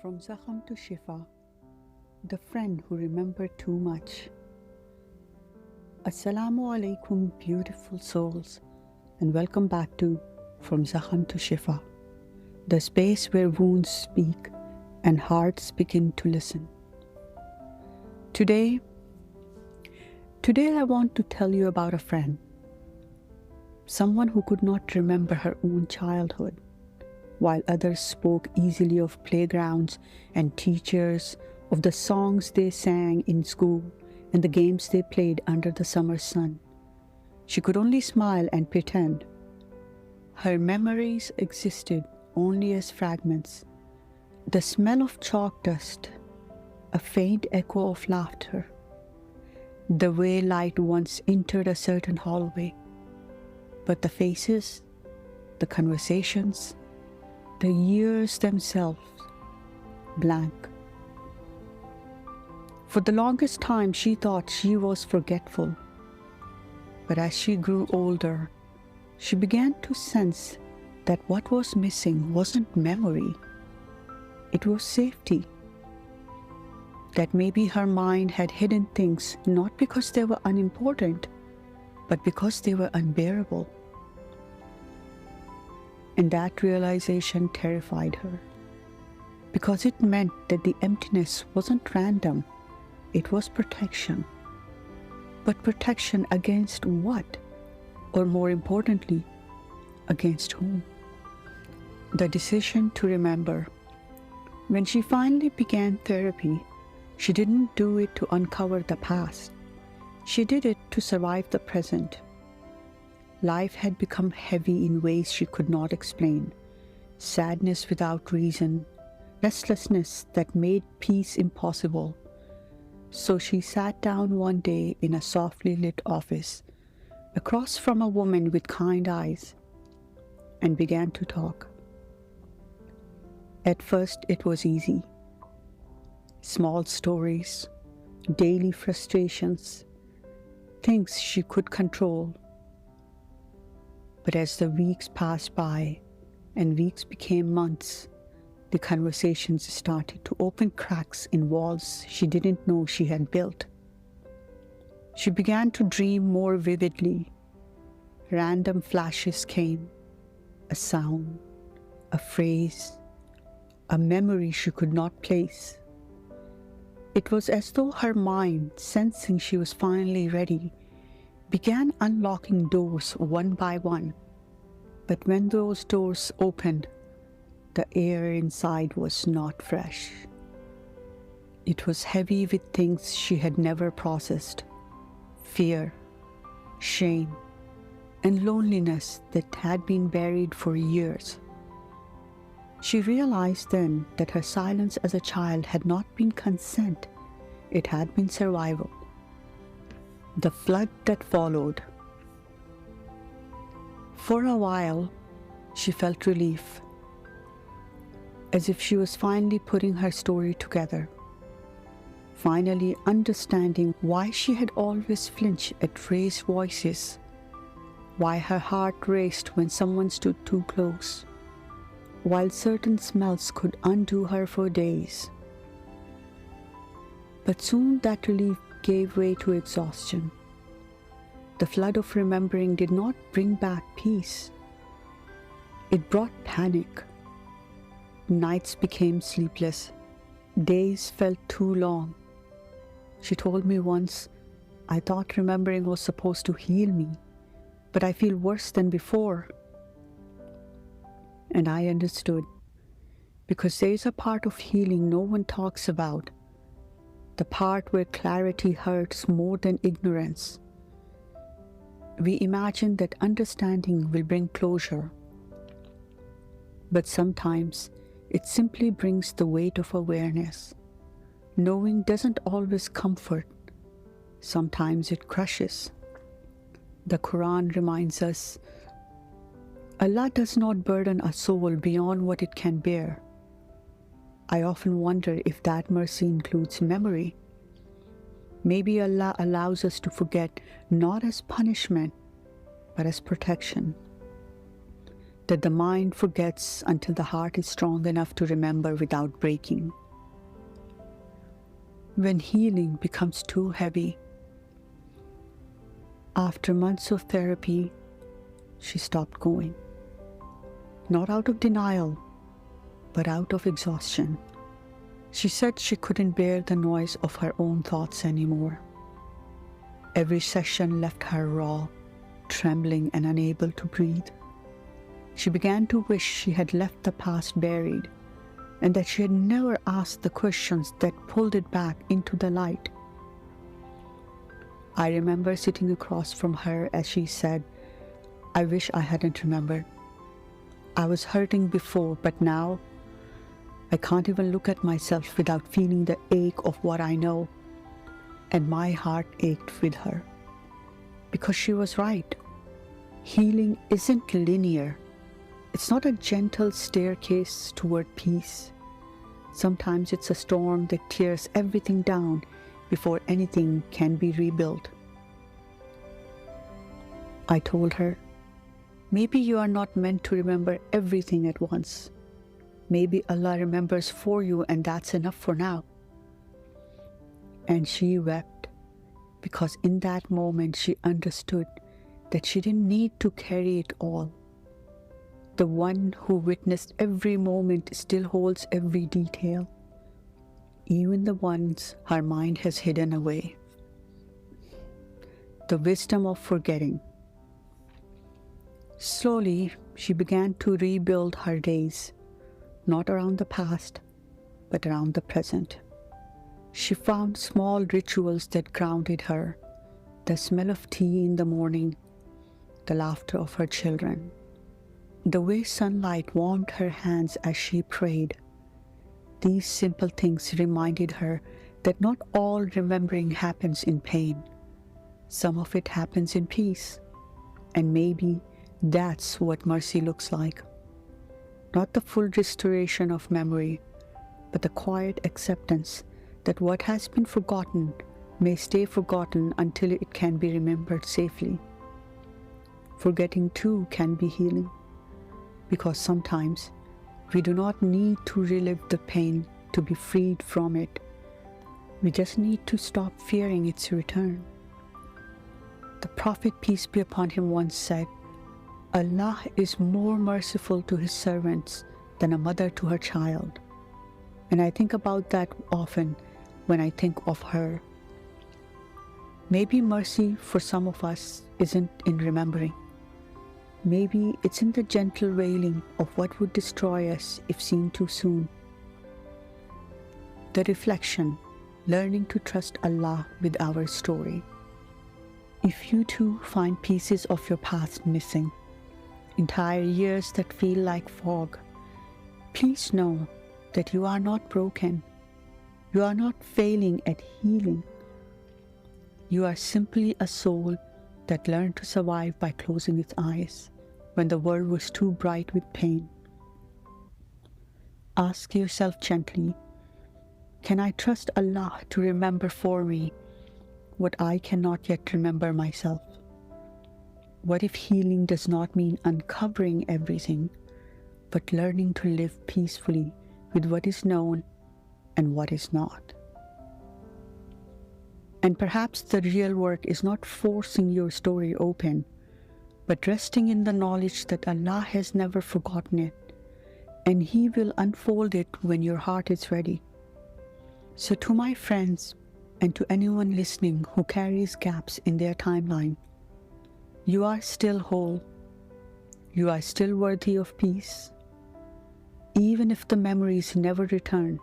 From Zakhm to Shifa, the friend who remembered too much. Assalamu alaikum, beautiful souls, and welcome back to From Zakhm to Shifa, the space where wounds speak and hearts begin to listen. Today I want to tell you about a friend, someone who could not remember her own childhood, while others spoke easily of playgrounds and teachers, of the songs they sang in school and the games they played under the summer sun. She could only smile and pretend. Her memories existed only as fragments. The smell of chalk dust, a faint echo of laughter, the way light once entered a certain hallway. But the faces, the conversations, the years themselves, blank. For the longest time, she thought she was forgetful. But as she grew older, she began to sense that what was missing wasn't memory, it was safety. That maybe her mind had hidden things not because they were unimportant, but because they were unbearable. And that realization terrified her, because it meant that the emptiness wasn't random, it was protection. But protection against what? Or more importantly, against whom? The decision to remember. When she finally began therapy, she didn't do it to uncover the past. She did it to survive the present. Life had become heavy in ways she could not explain. Sadness without reason, restlessness that made peace impossible. So she sat down one day in a softly lit office, across from a woman with kind eyes, and began to talk. At first it was easy. Small stories, daily frustrations, things she could control. But as the weeks passed by and weeks became months, the conversations started to open cracks in walls she didn't know she had built. She began to dream more vividly. Random flashes came, a sound, a phrase, a memory she could not place. It was as though her mind, sensing she was finally ready, began unlocking doors one by one. But when those doors opened, the air inside was not fresh. It was heavy with things she had never processed: fear, shame, and loneliness that had been buried for years. She realized then that her silence as a child had not been consent, it had been survival. The flood that followed. For a while, she felt relief, as if she was finally putting her story together, finally understanding why she had always flinched at raised voices, why her heart raced when someone stood too close, while certain smells could undo her for days. But soon that relief gave way to exhaustion. The flood of remembering did not bring back peace. It brought panic. Nights became sleepless. Days felt too long. She told me once, "I thought remembering was supposed to heal me, but I feel worse than before." And I understood, because there is a part of healing no one talks about, the part where clarity hurts more than ignorance. We imagine that understanding will bring closure, but sometimes it simply brings the weight of awareness. Knowing doesn't always comfort. Sometimes it crushes. The Quran reminds us, Allah does not burden a soul beyond what it can bear. I often wonder if that mercy includes memory. Maybe Allah allows us to forget not as punishment, but as protection. that the mind forgets until the heart is strong enough to remember without breaking. When healing becomes too heavy, after months of therapy, she stopped going. Not out of denial, but out of exhaustion. She said she couldn't bear the noise of her own thoughts anymore. Every session left her raw, trembling and unable to breathe. She began to wish she had left the past buried, and that she had never asked the questions that pulled it back into the light. I remember sitting across from her as she said, "I wish I hadn't remembered. I was hurting before, but now I can't even look at myself without feeling the ache of what I know." And my heart ached with her, because she was right. Healing isn't linear. It's not a gentle staircase toward peace. Sometimes it's a storm that tears everything down before anything can be rebuilt. I told her, maybe you are not meant to remember everything at once. Maybe Allah remembers for you, and that's enough for now. And she wept, because in that moment she understood that she didn't need to carry it all. The one who witnessed every moment still holds every detail, even the ones her mind has hidden away. The wisdom of forgetting. Slowly, she began to rebuild her days, not around the past, but around the present. She found small rituals that grounded her: the smell of tea in the morning, the laughter of her children, the way sunlight warmed her hands as she prayed. These simple things reminded her that not all remembering happens in pain. Some of it happens in peace, and maybe that's what mercy looks like. Not the full restoration of memory, but the quiet acceptance that what has been forgotten may stay forgotten until it can be remembered safely. Forgetting too can be healing, because sometimes we do not need to relive the pain to be freed from it. We just need to stop fearing its return. The Prophet, peace be upon him, once said, "Allah is more merciful to his servants than a mother to her child." And I think about that often when I think of her. Maybe mercy for some of us isn't in remembering. Maybe it's in the gentle wailing of what would destroy us if seen too soon. The reflection, learning to trust Allah with our story. If you too find pieces of your past missing, entire years that feel like fog, please know that you are not broken. You are not failing at healing. You are simply a soul that learned to survive by closing its eyes when the world was too bright with pain. Ask yourself gently, can I trust Allah to remember for me what I cannot yet remember myself? What if healing does not mean uncovering everything, but learning to live peacefully with what is known and what is not? And perhaps the real work is not forcing your story open, but resting in the knowledge that Allah has never forgotten it, and He will unfold it when your heart is ready. So to my friends, and to anyone listening who carries gaps in their timeline, you are still whole. You are still worthy of peace. Even if the memories never return,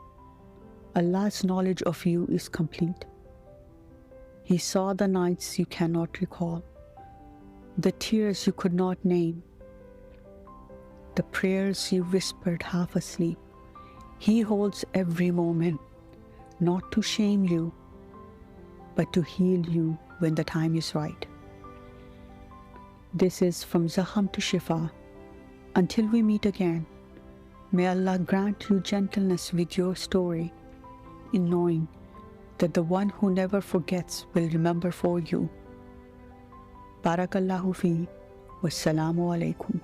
Allah's knowledge of you is complete. He saw the nights you cannot recall, the tears you could not name, the prayers you whispered half asleep. He holds every moment, not to shame you, but to heal you when the time is right. This is from Zakhm to Shifa. Until we meet again, may Allah grant you gentleness with your story, in knowing that the one who never forgets will remember for you. Barakallahu fi. Wassalamu alaikum.